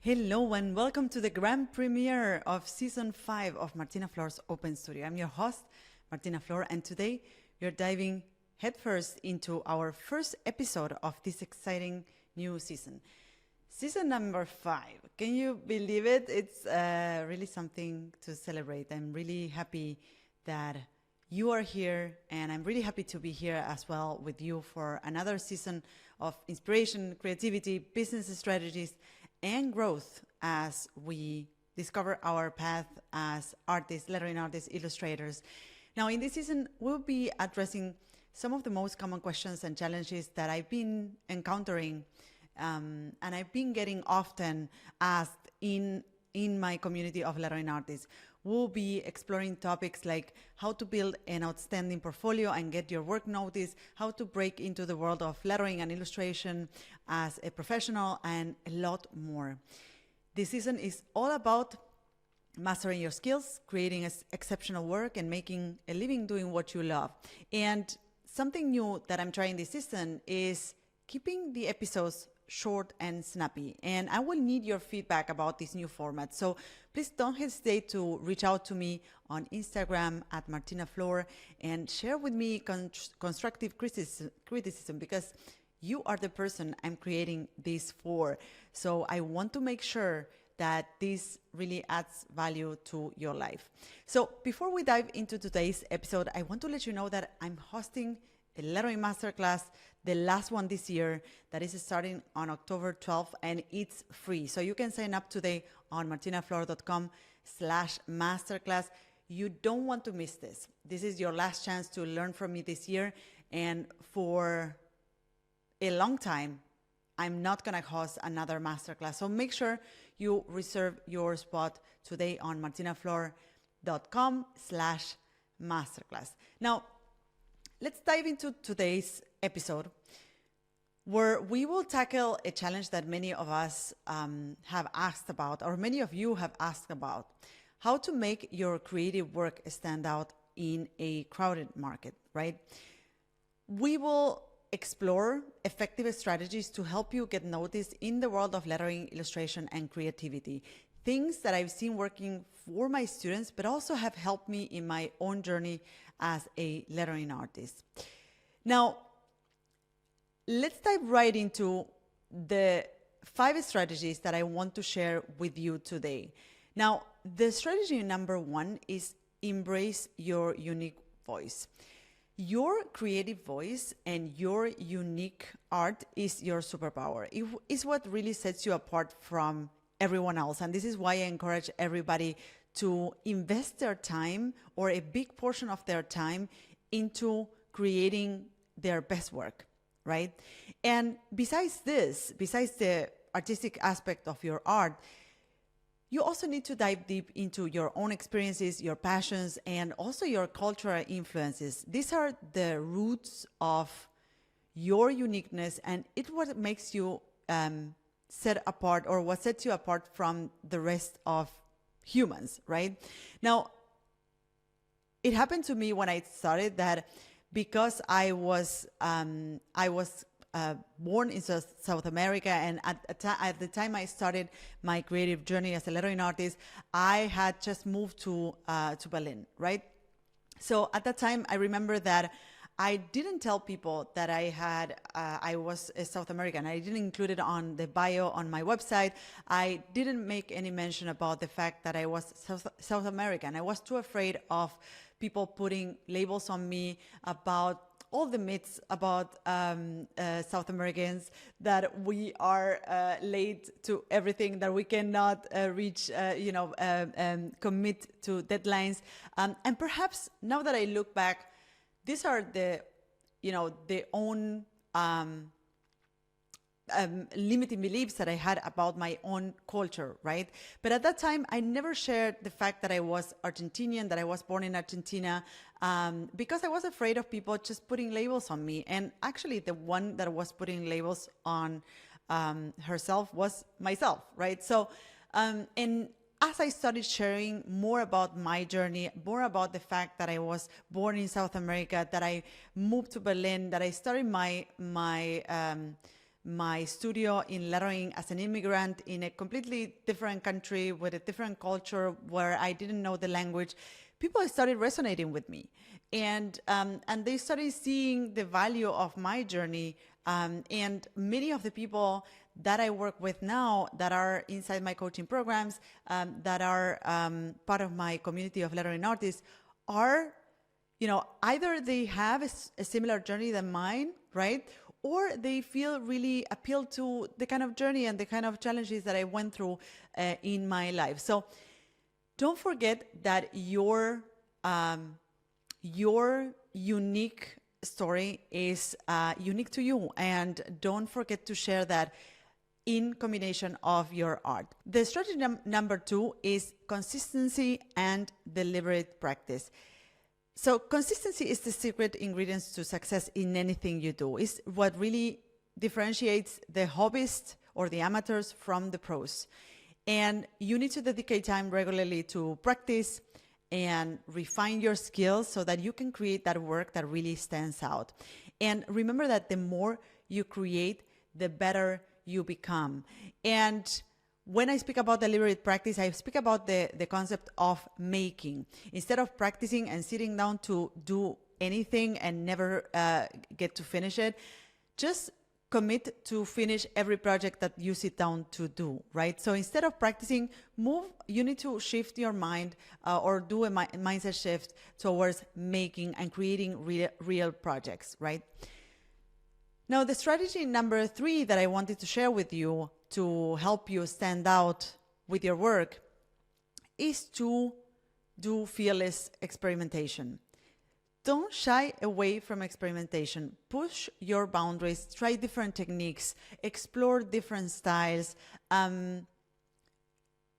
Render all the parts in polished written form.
Hello and welcome to the grand premiere of Season 5 of Martina Flor's Open Studio. I'm your host, Martina Flor, and today we're diving headfirst into our first episode of this exciting new season. Season number 5. Can you believe it? It's really something to celebrate. I'm really happy that you are here, and I'm really happy to be here as well with you for another season of inspiration, creativity, business strategies, and growth as we discover our path as artists, lettering artists, illustrators. Now, in this season, we'll be addressing some of the most common questions and challenges that I've been encountering and I've been getting often asked in my community of lettering artists. We'll be exploring topics like how to build an outstanding portfolio and get your work noticed, how to break into the world of lettering and illustration as a professional, and a lot more. This season is all about mastering your skills, creating exceptional work, and making a living doing what you love. And something new that I'm trying this season is keeping the episodes short and snappy, and I will need your feedback about this new format. So please don't hesitate to reach out to me on Instagram at Martina Flor and share with me constructive criticism because you are the person I'm creating this for. So I want to make sure that this really adds value to your life. So before we dive into today's episode, I want to let you know that I'm hosting a lettering masterclass, the last one this year, that is starting on October 12th, and it's free. So you can sign up today on martinaflor.com/masterclass. You don't want to miss this. This is your last chance to learn from me this year, and for a long time, I'm not gonna host another masterclass. So make sure you reserve your spot today on martinaflor.com/masterclass. Now, let's dive into today's episode where we will tackle a challenge that many of us have asked about, or many of you have asked about: how to make your creative work stand out in a crowded market, right? We will explore effective strategies to help you get noticed in the world of lettering, illustration, and creativity. Things that I've seen working for my students, but also have helped me in my own journey as a lettering artist. Now, let's dive right into the 5 strategies that I want to share with you today. Now, the strategy number 1 is embrace your unique voice. Your creative voice and your unique art is your superpower. It is what really sets you apart from everyone else. And this is why I encourage everybody to invest their time, or a big portion of their time, into creating their best work, right? And besides the artistic aspect of your art, you also need to dive deep into your own experiences, your passions, and also your cultural influences. These are the roots of your uniqueness, and it's what makes you set apart, or what sets you apart from the rest of humans, right? Now, it happened to me when I started that because I was born in South America, and at the time I started my creative journey as a lettering artist, I had just moved to Berlin, right? So at that time, I remember that I didn't tell people that I was a South American. I didn't include it on the bio on my website. I didn't make any mention about the fact that I was South American. I was too afraid of people putting labels on me about all the myths about South Americans, that we are late to everything, that we cannot reach, commit to deadlines. And perhaps now that I look back, these are the own limiting beliefs that I had about my own culture, right? But at that time, I never shared the fact that I was Argentinian, that I was born in Argentina, because I was afraid of people just putting labels on me. And actually, the one that was putting labels on herself was myself, right? So, and as I started sharing more about my journey, more about the fact that I was born in South America, that I moved to Berlin, that I started my my studio in lettering as an immigrant in a completely different country with a different culture where I didn't know the language, people started resonating with me, and they started seeing the value of my journey. And many of the people that I work with now that are inside my coaching programs, that are part of my community of lettering artists, are, either they have a similar journey than mine, right? Or they feel really appealed to the kind of journey and the kind of challenges that I went through in my life. So don't forget that your unique story is unique to you, and don't forget to share that in combination of your art. The strategy number 2 is consistency and deliberate practice. So consistency is the secret ingredient to success in anything you do. It's what really differentiates the hobbyists or the amateurs from the pros. And you need to dedicate time regularly to practice and refine your skills so that you can create that work that really stands out. And remember that the more you create, the better you become. And when I speak about deliberate practice, I speak about the concept of making. Instead of practicing and sitting down to do anything and never get to finish it, just commit to finish every project that you sit down to do, right? So instead of practicing, you need to shift your mind or do a mindset shift towards making and creating real projects, right? Now, the strategy number 3 that I wanted to share with you to help you stand out with your work is to do fearless experimentation. Don't shy away from experimentation. Push your boundaries, try different techniques, explore different styles,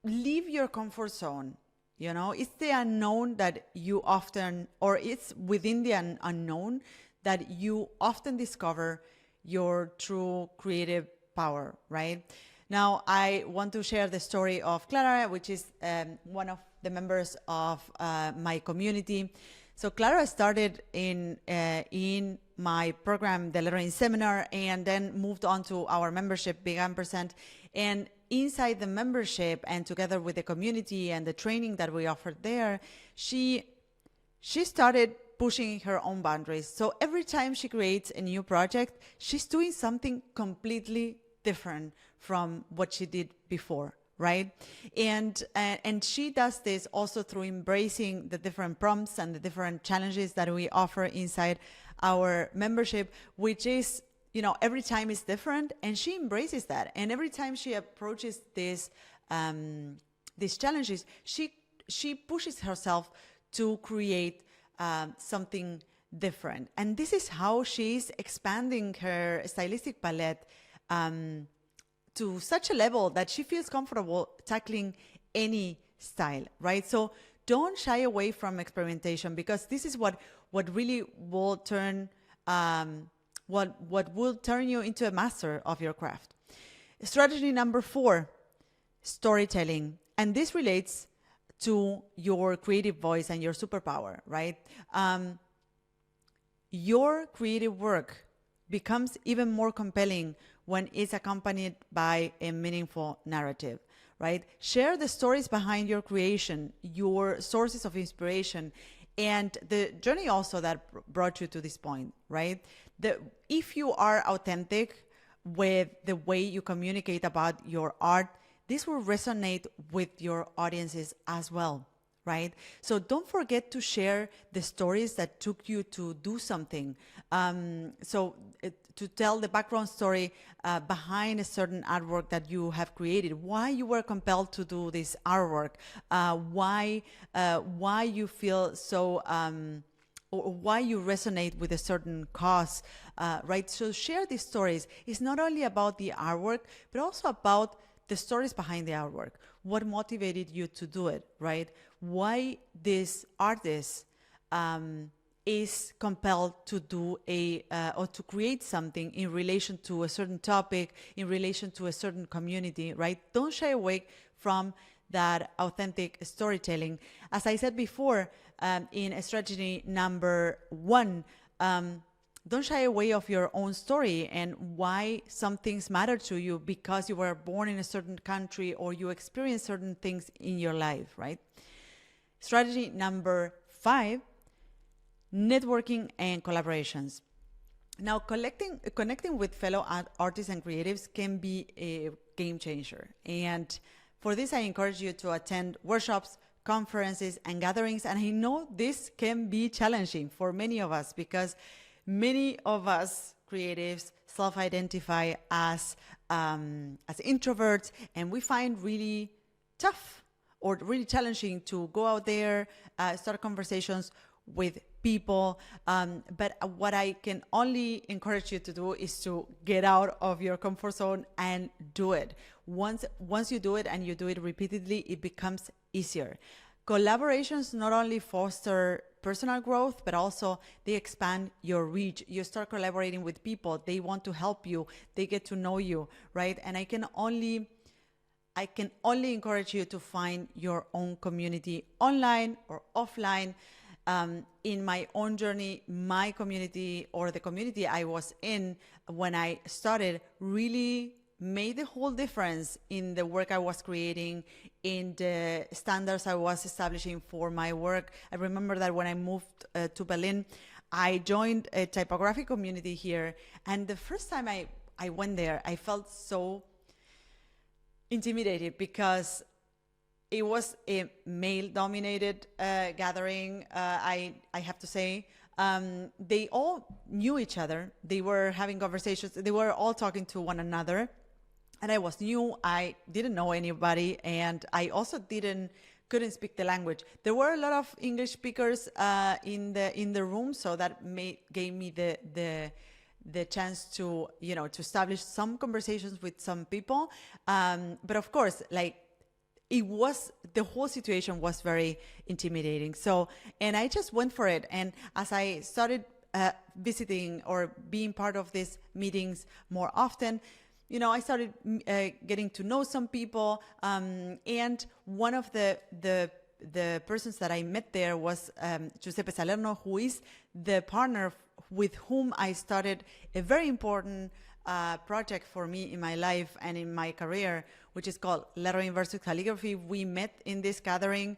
leave your comfort zone. It's the unknown that you often, or it's within the unknown that you often discover your true creative power, right? Now, I want to share the story of Clara, which is one of the members of my community. So Clara started in my program, the Lettering Seminar, and then moved on to our membership, Big Ampersand. And inside the membership, and together with the community and the training that we offered there, she started pushing her own boundaries. So every time she creates a new project, she's doing something completely different from what she did before, right? And she does this also through embracing the different prompts and the different challenges that we offer inside our membership, which is, every time is different, and she embraces that. And every time she approaches these challenges, she pushes herself to create something different. And this is how she's expanding her stylistic palette to such a level that she feels comfortable tackling any style, right? So don't shy away from experimentation, because this is what really will turn what will turn you into a master of your craft. Strategy number 4, storytelling. And this relates to your creative voice and your superpower, right? Your creative work becomes even more compelling when it's accompanied by a meaningful narrative, right? Share the stories behind your creation, your sources of inspiration, and the journey also that brought you to this point, right? If you are authentic with the way you communicate about your art, this will resonate with your audiences as well, right? So don't forget to share the stories that took you to do something. To tell the background story behind a certain artwork that you have created, why you were compelled to do this artwork, why you feel so, or why you resonate with a certain cause, right? So share these stories. It's not only about the artwork, but also about the stories behind the artwork. What motivated you to do it, right? Why this artist is compelled to do or to create something in relation to a certain topic, in relation to a certain community, right? Don't shy away from that authentic storytelling. As I said before, in strategy number 1, don't shy away of your own story and why some things matter to you because you were born in a certain country or you experienced certain things in your life, right? Strategy number 5, networking and collaborations. Now, connecting with fellow artists and creatives can be a game changer. And for this, I encourage you to attend workshops, conferences, and gatherings. And I know this can be challenging for many of us because many of us creatives self-identify as introverts, and we find really tough or really challenging to go out there, start conversations with people. But what I can only encourage you to do is to get out of your comfort zone and do it. Once you do it and you do it repeatedly, it becomes easier. Collaborations not only foster personal growth, but also they expand your reach. You start collaborating with people. They want to help you. They get to know you, right? And I can only encourage you to find your own community online or offline. In my own journey, my community or the community I was in when I started really made the whole difference in the work I was creating, in the standards I was establishing for my work. I remember that when I moved to Berlin, I joined a typographic community here. And the first time I went there, I felt so intimidated because it was a male-dominated gathering, I have to say. They all knew each other. They were having conversations. They were all talking to one another. And I was new. I didn't know anybody. And I also couldn't speak the language. There were a lot of English speakers in the room, so that gave me the chance to, to establish some conversations with some people. But of course, the whole situation was very intimidating. So, and I just went for it. And as I started visiting or being part of these meetings more often, I started getting to know some people. And one of the persons that I met there was Giuseppe Salerno, who is the partner with whom I started a very important project for me in my life and in my career, which is called Lettering versus Calligraphy. We met in this gathering.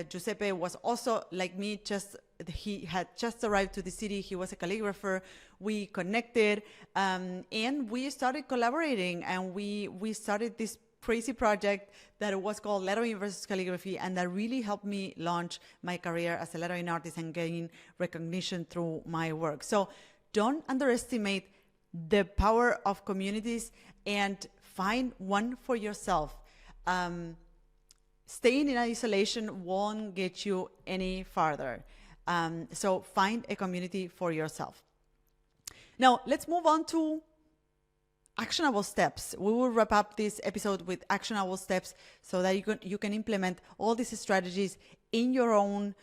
Giuseppe was also like me, he had just arrived to the city. He was a calligrapher. We connected and we started collaborating, and we started this crazy project that was called Lettering versus Calligraphy, and that really helped me launch my career as a lettering artist and gain recognition through my work. So don't underestimate the power of communities, and find one for yourself. Staying in isolation won't get you any farther. So find a community for yourself. Now, let's move on to actionable steps. We will wrap up this episode with actionable steps so that you can implement all these strategies in your own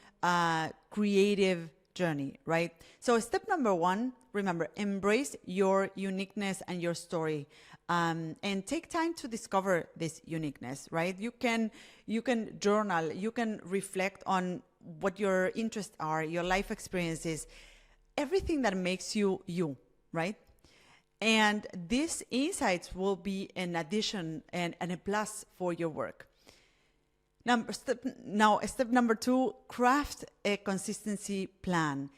creative journey, right? So step number 1, remember, embrace your uniqueness and your story. And take time to discover this uniqueness, right? You can journal, you can reflect on what your interests are, your life experiences, everything that makes you you, right? And these insights will be an addition and a plus for your work. Step number 2, craft a consistency plan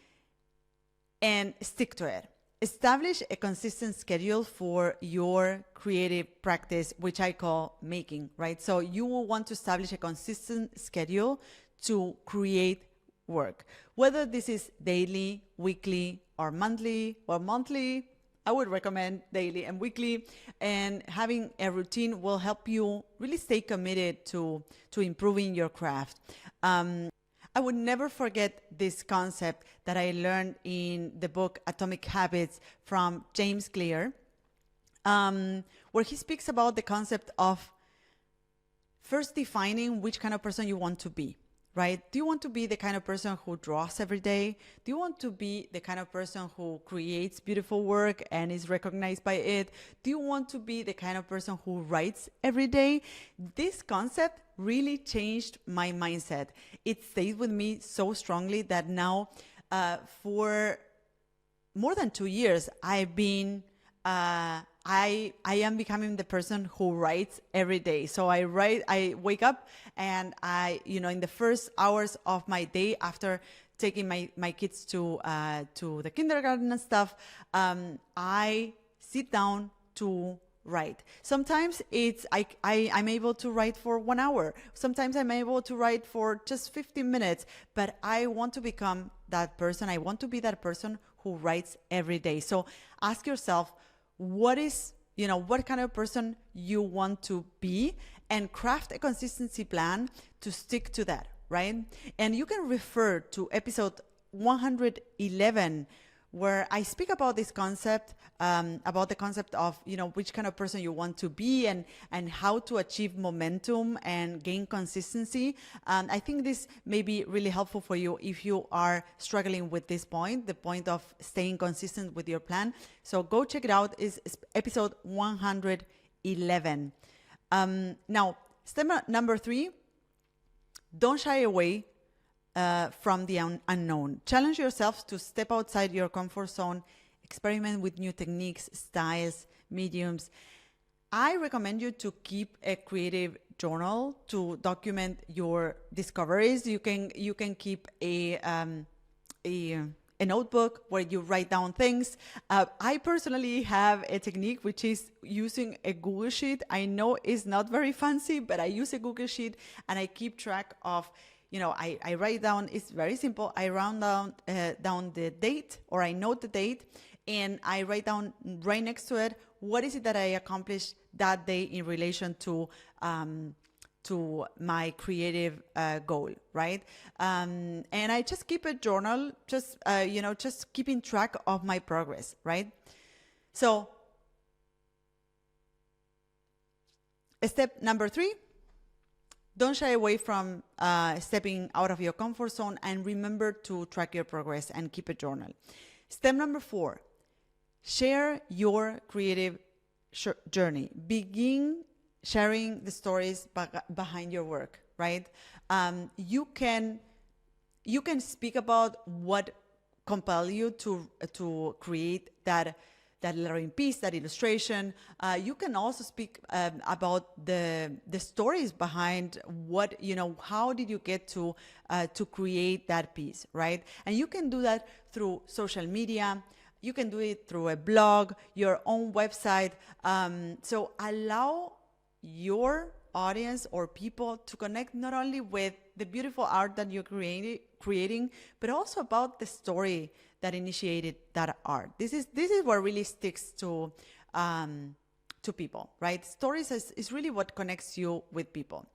and stick to it. Establish a consistent schedule for your creative practice, which I call making, right? So you will want to establish a consistent schedule to create work. Whether this is daily, weekly, or monthly, I would recommend daily and weekly. And having a routine will help you really stay committed to improving your craft. I would never forget this concept that I learned in the book Atomic Habits from James Clear, where he speaks about the concept of first defining which kind of person you want to be, right? Do you want to be the kind of person who draws every day? Do you want to be the kind of person who creates beautiful work and is recognized by it? Do you want to be the kind of person who writes every day? This concept really changed my mindset. It stayed with me so strongly that now for more than 2 years, I've been I am becoming the person who writes every day. So I wake up and in the first hours of my day after taking my kids to the kindergarten and stuff, I sit down to write. Sometimes I'm able to write for 1 hour. Sometimes I'm able to write for just 15 minutes, but I want to become that person. I want to be that person who writes every day. So ask yourself, what kind of person you want to be, and craft a consistency plan to stick to that, right? And you can refer to episode 111, where I speak about this concept, about the concept of, which kind of person you want to be and how to achieve momentum and gain consistency. I think this may be really helpful for you if you are struggling with this point, the point of staying consistent with your plan. So go check it out. It's episode 111. Now, step number 3, don't shy away from the unknown. Challenge yourself to step outside your comfort zone, experiment with new techniques, styles, mediums. I recommend you to keep a creative journal to document your discoveries. You can keep a notebook where you write down things. I personally have a technique which is using a Google Sheet. I know it's not very fancy, but I use a Google Sheet and I keep track of, I write down, it's very simple. I round down the date, or I note the date, and I write down right next to it, what is it that I accomplished that day in relation to my creative goal, right? And I just keep a journal, just keeping track of my progress, right? So step number 3, don't shy away from stepping out of your comfort zone, and remember to track your progress and keep a journal. Step number 4, share your creative journey. Begin sharing the stories behind your work, right? You can speak about what compelled you to create that lettering piece, that illustration. You can also speak about the stories behind what, how did you get to create that piece, right? And you can do that through social media. You can do it through a blog, your own website. So allow your audience or people to connect not only with the beautiful art that you're creating, but also about the story that initiated that art. This is what really sticks to people, right? Stories is really what connects you with people.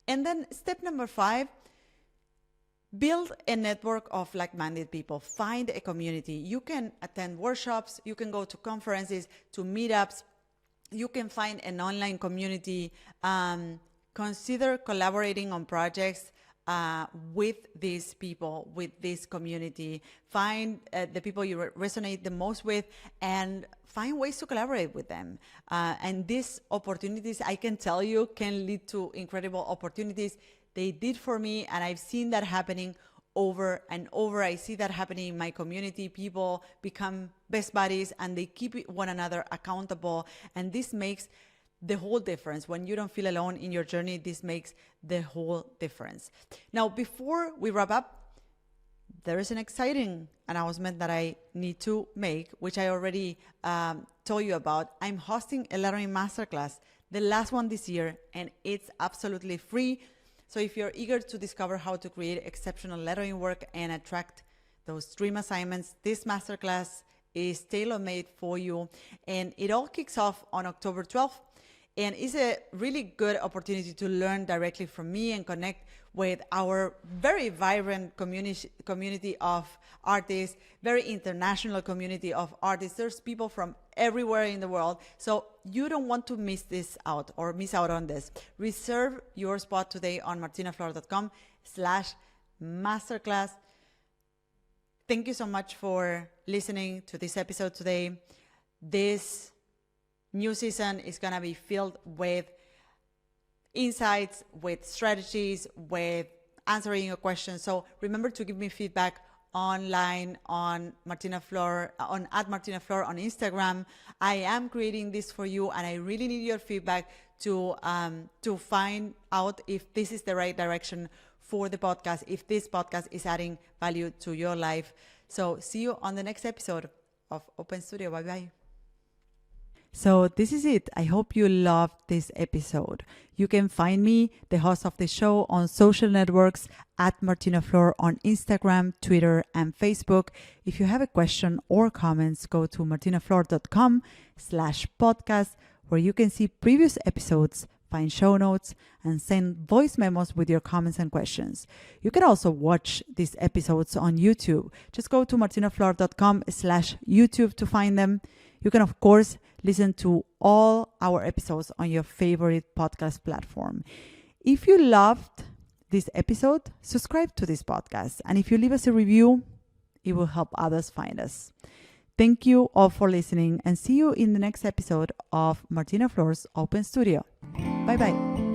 And then step number 5, build a network of like-minded people. Find a community. You can attend workshops. You can go to conferences, to meetups. You can find an online community. Consider collaborating on projects with these people, with this community. Find the people you resonate the most with and find ways to collaborate with them. And these opportunities, I can tell you, can lead to incredible opportunities. They did for me, and I've seen that happening over and over. I see that happening in my community. People become best buddies and they keep one another accountable. And this makes the whole difference. When you don't feel alone in your journey, this makes the whole difference. Now, before we wrap up, there is an exciting announcement that I need to make, which I already told you about. I'm hosting a lettering masterclass, the last one this year, and it's absolutely free. So if you're eager to discover how to create exceptional lettering work and attract those dream assignments, this masterclass is tailor-made for you. And it all kicks off on October 12th. And it's a really good opportunity to learn directly from me and connect with our very vibrant community of artists, very international community of artists. There's people from everywhere in the world. So you don't want to miss this out or miss out on this. Reserve your spot today on martinaflor.com/masterclass. Thank you so much for listening to this episode today. This new season is going to be filled with insights, with strategies, with answering your questions. So remember to give me feedback online on Martina Flor, on at Martina Flor on Instagram. I am creating this for you, and I really need your feedback to find out if this is the right direction for the podcast, if this podcast is adding value to your life. So see you on the next episode of Open Studio. Bye bye. So this is it. I hope you loved this episode. You can find me, the host of the show, on social networks at Martina Flor on Instagram, Twitter, and Facebook. If you have a question or comments, go to martinaflor.com/podcast, where you can see previous episodes, find show notes, and send voice memos with your comments and questions. You can also watch these episodes on YouTube. Just go to martinaflor.com/YouTube to find them. You can, of course, listen to all our episodes on your favorite podcast platform. If you loved this episode, subscribe to this podcast. And if you leave us a review, it will help others find us. Thank you all for listening, and see you in the next episode of Martina Flor's Open Studio. Bye-bye.